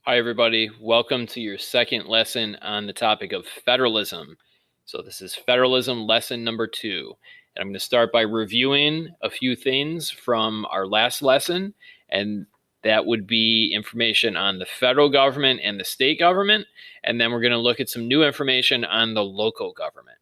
Hi, everybody. Welcome to your second lesson on the topic of federalism. So this is federalism lesson number 2. And I'm going to start by reviewing a few things from our last lesson, and that would be information on the federal government and the state government. And then we're going to look at some new information on the local government.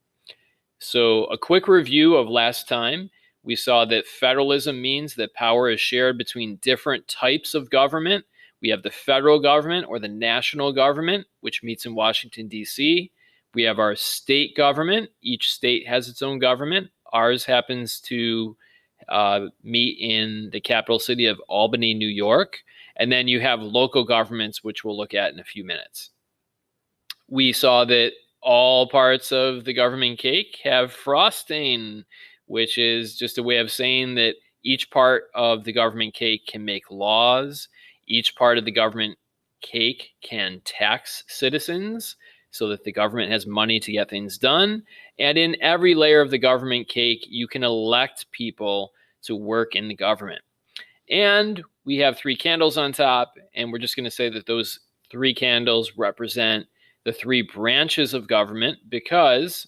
So a quick review of last time. We saw that federalism means that power is shared between different types of government. We have the federal government or the national government, which meets in Washington, D.C. We have our state government. Each state has its own government. Ours happens to meet in the capital city of Albany, New York. And then you have local governments, which we'll look at in a few minutes. We saw that all parts of the government cake have frosting, which is just a way of saying that each part of the government cake can make laws. Each part of the government cake can tax citizens so that the government has money to get things done. And in every layer of the government cake, you can elect people to work in the government. And we have 3 candles on top, and we're just going to say that those 3 candles represent the 3 branches of government, because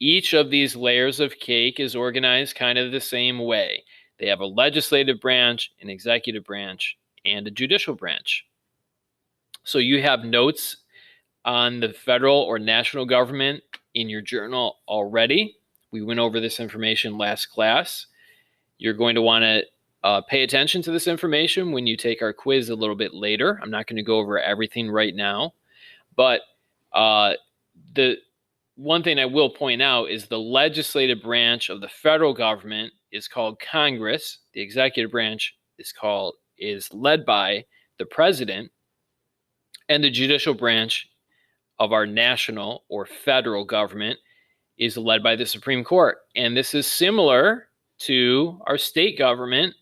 each of these layers of cake is organized kind of the same way. They have a legislative branch, an executive branch, and a judicial branch. So you have notes on the federal or national government in your journal already. We went over this information last class. You're going to want to pay attention to this information when you take our quiz a little bit later. I'm not going to go over everything right now, but the one thing I will point out is the legislative branch of the federal government is called Congress. The executive branch is led by the president, and the judicial branch of our national or federal government is led by the Supreme Court. And this is similar to our state government,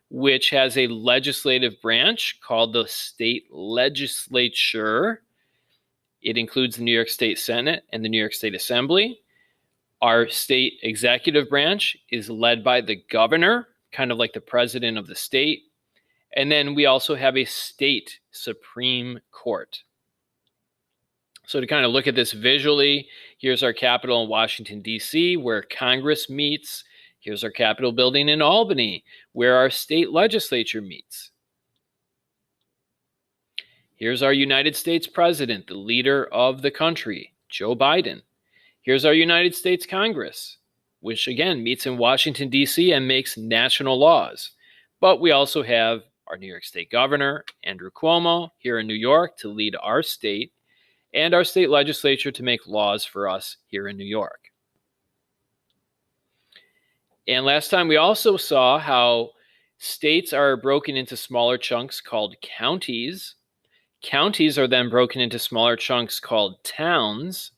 which has a legislative branch called the state legislature. It includes the New York State Senate and the New York State Assembly. Our state executive branch is led by the governor, kind of like the president of the state. And then we also have a state Supreme Court. So to kind of look at this visually, here's our Capitol in Washington, D.C., where Congress meets. Here's our Capitol building in Albany, where our state legislature meets. Here's our United States president, the leader of the country, Joe Biden. Here's our United States Congress, which again meets in Washington, D.C. and makes national laws. But we also have our New York State Governor, Andrew Cuomo, here in New York to lead our state, and our state legislature to make laws for us here in New York. And last time we also saw how states are broken into smaller chunks called counties. Counties are then broken into smaller chunks called towns,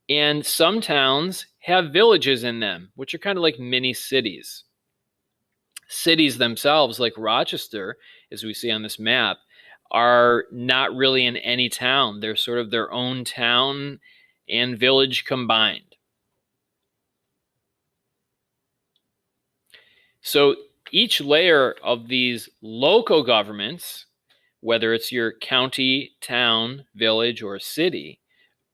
and some towns have villages in them, which are kind of like mini cities. Cities themselves, like Rochester, as we see on this map, are not really in any town. They're sort of their own town and village combined. So each layer of these local governments, whether it's your county, town, village, or city,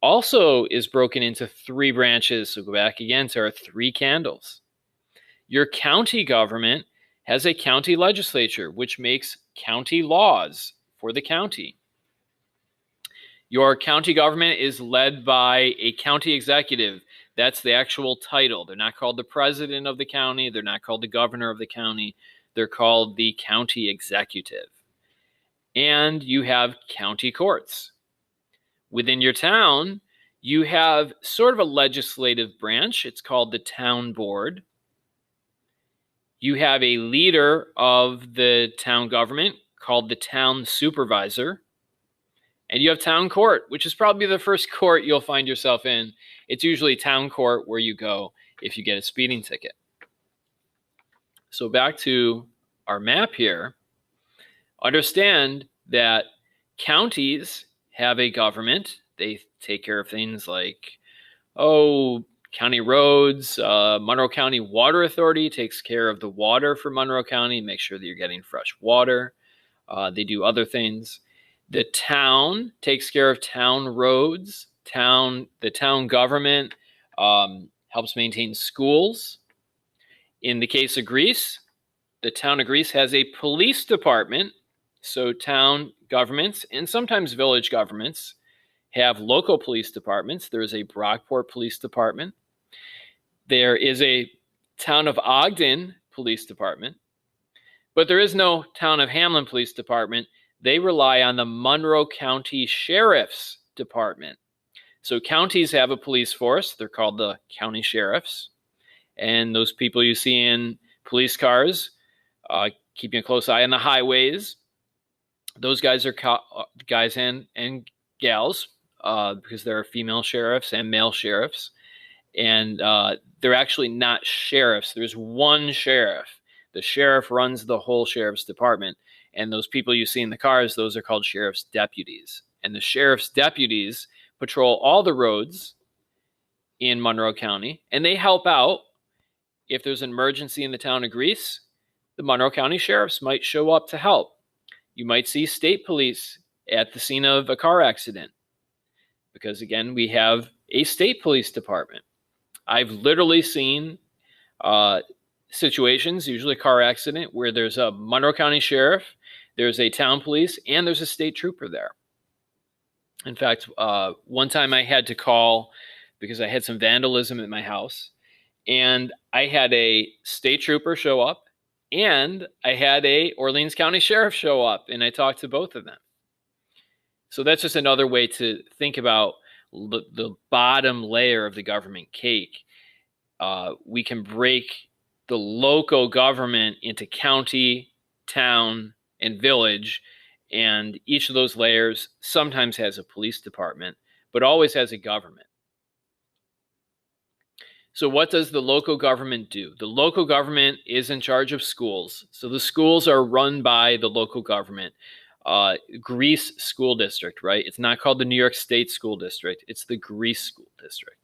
also is broken into 3 branches. So go back again to our 3 candles. Your county government has a county legislature, which makes county laws for the county. Your county government is led by a county executive. That's the actual title. They're not called the president of the county. They're not called the governor of the county. They're called the county executive. And you have county courts. Within your town, you have sort of a legislative branch. It's called the town board. You have a leader of the town government called the town supervisor. And you have town court, which is probably the first court you'll find yourself in. It's usually town court where you go if you get a speeding ticket. So back to our map here. Understand that counties have a government. They take care of things like, county roads. Monroe County Water Authority takes care of the water for Monroe County, make sure that you're getting fresh water. They do other things. The town takes care of town roads. The town government helps maintain schools. In the case of Greece, the town of Greece has a police department. So town governments and sometimes village governments have local police departments. There is a Brockport Police Department. There is a town of Ogden Police Department. But there is no town of Hamlin Police Department. They rely on the Monroe County Sheriff's Department. So counties have a police force. They're called the county sheriffs. And those people you see in police cars, keeping a close eye on the highways, those guys are guys and gals, because there are female sheriffs and male sheriffs. And they're actually not sheriffs. There's one sheriff. The sheriff runs the whole sheriff's department. And those people you see in the cars, those are called sheriff's deputies. And the sheriff's deputies patrol all the roads in Monroe County. And they help out if there's an emergency in the town of Greece. The Monroe County sheriffs might show up to help. You might see state police at the scene of a car accident. Because again, we have a state police department. I've literally seen situations, usually a car accident, where there's a Monroe County sheriff, there's a town police, and there's a state trooper there. In fact, one time I had to call because I had some vandalism at my house, and I had a state trooper show up, and I had a Orleans County sheriff show up, and I talked to both of them. So that's just another way to think about the bottom layer of the government cake. We can break the local government into county, town, and village, and each of those layers sometimes has a police department, but always has a government. So what does the local government do? The local government is in charge of schools. So the schools are run by the local government. Greece School District, right? It's not called the New York State School District. It's the Greece School District.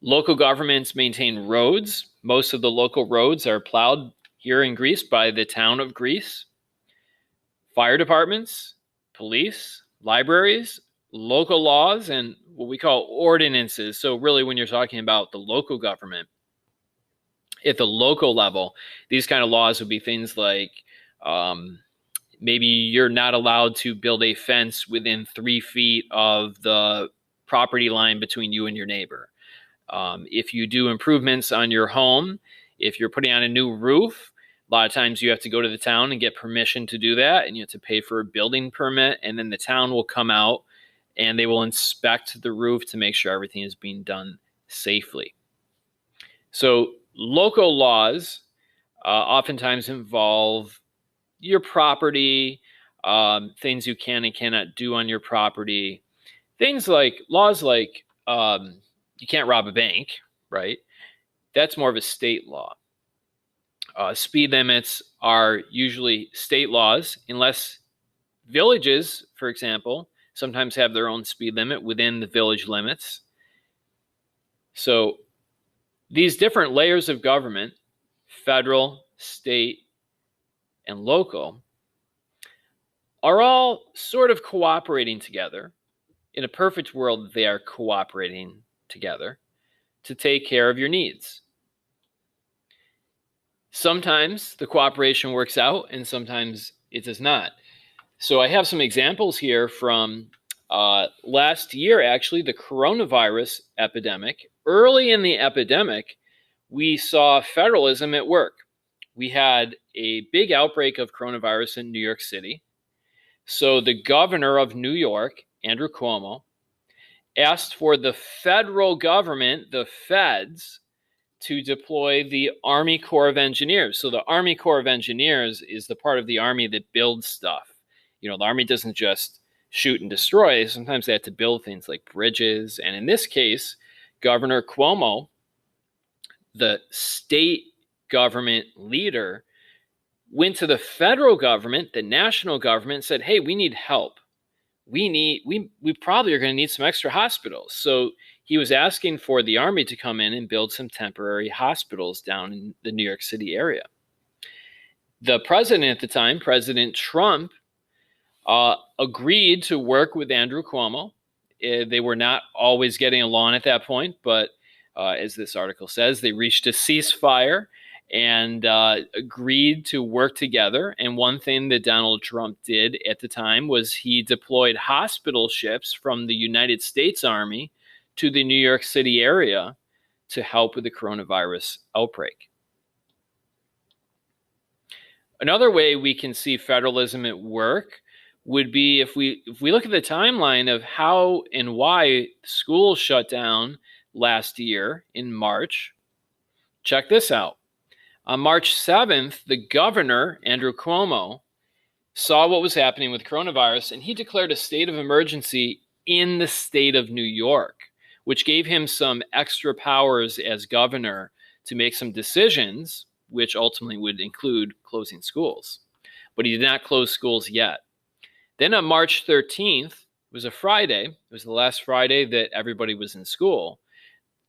Local governments maintain roads. Most of the local roads are plowed here in Greece by the town of Greece. Fire departments, police, libraries, local laws, and what we call ordinances. So really when you're talking about the local government, at the local level, these kind of laws would be things like maybe you're not allowed to build a fence within 3 feet of the property line between you and your neighbor. If you do improvements on your home, if you're putting on a new roof, a lot of times you have to go to the town and get permission to do that, and you have to pay for a building permit, and then the town will come out and they will inspect the roof to make sure everything is being done safely. So local laws oftentimes involve your property, things you can and cannot do on your property, things like laws like you can't rob a bank, right? That's more of a state law. Speed limits are usually state laws, unless villages, for example, sometimes have their own speed limit within the village limits. So these different layers of government, federal, state, and local, are all sort of cooperating together. In a perfect world, they are cooperating together to take care of your needs. Sometimes the cooperation works out and sometimes it does not. So I have some examples here from last year, actually, the coronavirus epidemic. Early in the epidemic, we saw federalism at work. We had a big outbreak of coronavirus in New York City. So the governor of New York, Andrew Cuomo, asked for the federal government, the feds, to deploy the Army Corps of Engineers. So the Army Corps of Engineers is the part of the Army that builds stuff. You know, the Army doesn't just shoot and destroy. Sometimes they have to build things like bridges. And in this case, Governor Cuomo, the state government leader, went to the federal government, the national government, and said, hey, we need help. We probably are going to need some extra hospitals. So he was asking for the Army to come in and build some temporary hospitals down in the New York City area. The president at the time, President Trump, agreed to work with Andrew Cuomo. They were not always getting along at that point, but as this article says, they reached a ceasefire and agreed to work together. And one thing that Donald Trump did at the time was he deployed hospital ships from the United States Army to the New York City area to help with the coronavirus outbreak. Another way we can see federalism at work would be if we look at the timeline of how and why schools shut down last year in March. Check this out. On March 7th, the governor, Andrew Cuomo, saw what was happening with coronavirus, and he declared a state of emergency in the state of New York, which gave him some extra powers as governor to make some decisions, which ultimately would include closing schools. But he did not close schools yet. Then on March 13th, it was a Friday, it was the last Friday that everybody was in school,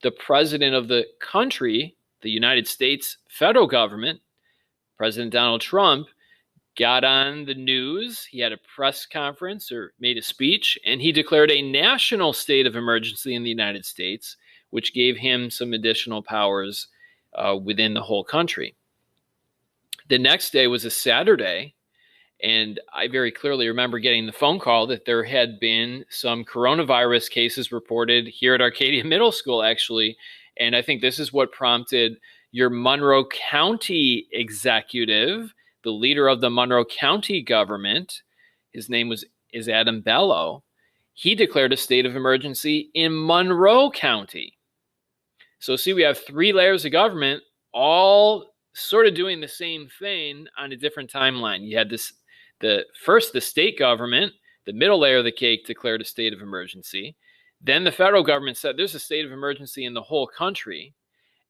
the president of the country, the United States federal government, President Donald Trump, got on the news. He had a press conference or made a speech, and he declared a national state of emergency in the United States, which gave him some additional powers within the whole country. The next day was a Saturday, and I very clearly remember getting the phone call that there had been some coronavirus cases reported here at Arcadia Middle School, actually. And I think this is what prompted your Monroe County executive, the leader of the Monroe County government, his name is Adam Bello. He declared a state of emergency in Monroe County. So see, we have three layers of government all sort of doing the same thing on a different timeline. You had the state government, the middle layer of the cake, declared a state of emergency. Then the federal government said there's a state of emergency in the whole country.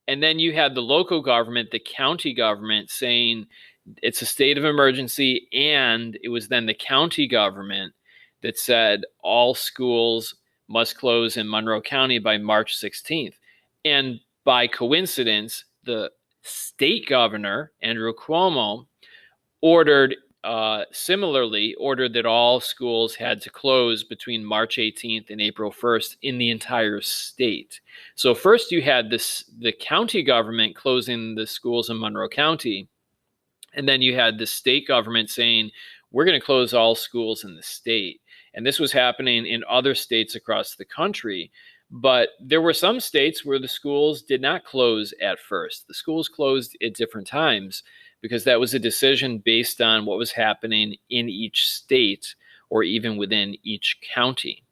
And then you had the local government, the county government, saying it's a state of emergency. And it was then the county government that said all schools must close in Monroe County by March 16th. And by coincidence, the state governor, Andrew Cuomo, similarly ordered that all schools had to close between March 18th and April 1st in the entire state. So first you had the county government closing the schools in Monroe County, and then you had the state government saying, we're going to close all schools in the state. And this was happening in other states across the country. But there were some states where the schools did not close at first. The schools closed at different times because that was a decision based on what was happening in each state or even within each county.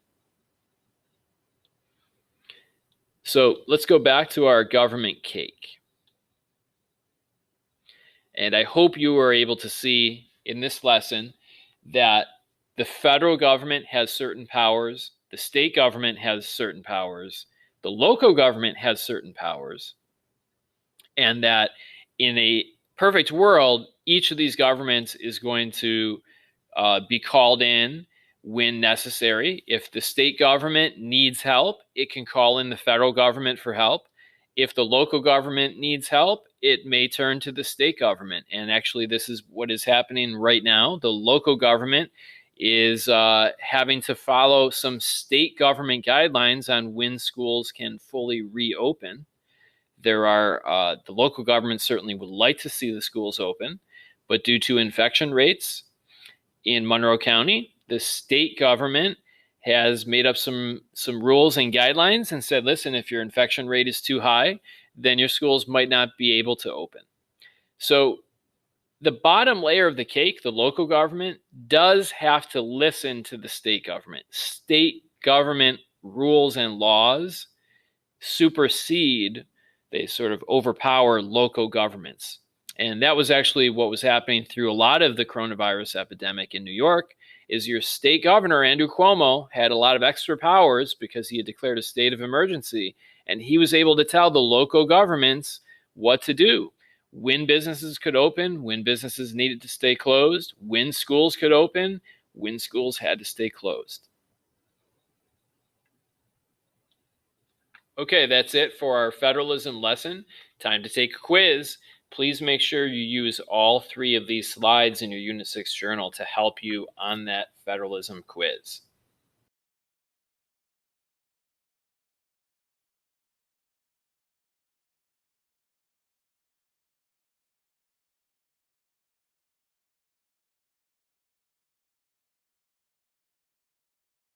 So let's go back to our government cake. And I hope you were able to see in this lesson that the federal government has certain powers, the state government has certain powers, the local government has certain powers, and that in a perfect world, each of these governments is going to be called in when necessary. If the state government needs help, it can call in the federal government for help. If the local government needs help, it may turn to the state government. And actually, this is what is happening right now. The local government is having to follow some state government guidelines on when schools can fully reopen. There are the local government certainly would like to see the schools open, but due to infection rates in Monroe County, the state government has made up some rules and guidelines and said, listen, if your infection rate is too high, then your schools might not be able to open. So the bottom layer of the cake, the local government, does have to listen to the state government. State government rules and laws supersede, they sort of overpower local governments. And that was actually what was happening through a lot of the coronavirus epidemic in New York, is your state governor, Andrew Cuomo, had a lot of extra powers because he had declared a state of emergency. And he was able to tell the local governments what to do, when businesses could open, when businesses needed to stay closed, when schools could open, when schools had to stay closed. Okay, that's it for our federalism lesson. Time to take a quiz. Please make sure you use all 3 of these slides in your Unit 6 journal to help you on that federalism quiz.